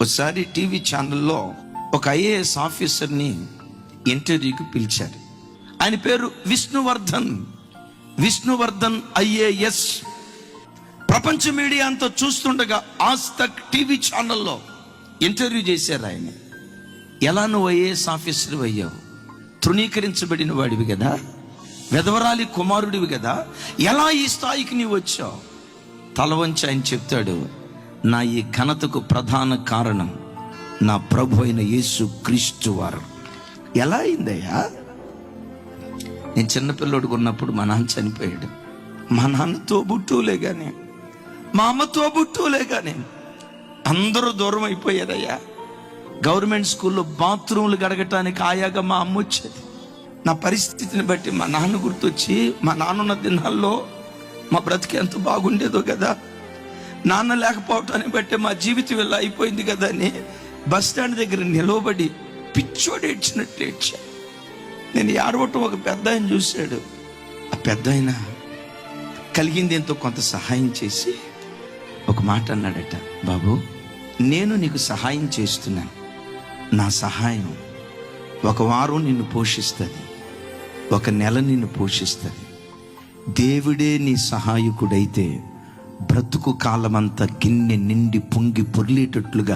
ఒకసారి టీవీ ఛానల్లో ఒక ఐఏఎస్ ఆఫీసర్ని ఇంటర్వ్యూకి పిలిచారు. ఆయన పేరు విష్ణువర్ధన్ ఐఏఎస్. ప్రపంచ మీడియా అంతా చూస్తుండగా ఆజ్ తక్ టీవీ ఛానల్లో ఇంటర్వ్యూ చేశారు ఆయన. ఎలా నువ్వు ఐఏఎస్ ఆఫీసర్ అయ్యావు? తృణీకరించబడిన వాడివి కదా, వెధవరాలి కుమారుడివి కదా, ఎలా ఈ స్థాయికి నీవు వచ్చావు? తల వంచి ఆయన చెప్తాడు, నా ఈ ఘనతకు ప్రధాన కారణం నా ప్రభు అయిన యేసు క్రీస్తు వారు. ఎలా అయిందయ్యా? నేను చిన్నపిల్లోడికి ఉన్నప్పుడు మా నాన్న చనిపోయాడు. మా నాన్న తోబుట్టువులే కానీ, మా అమ్మ తోబుట్టువులే కానీ అందరూ దూరం అయిపోయారయ్యా. గవర్నమెంట్ స్కూల్లో బాత్రూమ్లు గడగటానికి ఆయాగా మా అమ్మ వచ్చేది. నా పరిస్థితిని బట్టి మా నాన్న గుర్తొచ్చి, మా నాన్నున్న దినాల్లో మా బ్రతికి ఎంత బాగుండేదో కదా, నాన్న లేకపోవటాన్ని బట్టి మా జీవితం ఇలా అయిపోయింది కదా అని బస్ స్టాండ్ దగ్గర నిలవబడి పిచ్చోడు ఏడ్చినట్లు ఏడ్చా. నేను ఏడవటం ఒక పెద్ద ఆయన చూశాడు. ఆ పెద్ద ఆయన కలిగింది ఎంతో కొంత సహాయం చేసి ఒక మాట అన్నాడట, బాబు నేను నీకు సహాయం చేస్తున్నాను, నా సహాయం ఒక వారం నిన్ను పోషిస్తుంది, ఒక నెల నిన్ను పోషిస్తుంది. దేవుడే నీ సహాయకుడైతే బ్రతుకు కాలమంతా గిన్నె నిండి పొంగి పొర్లేటట్లుగా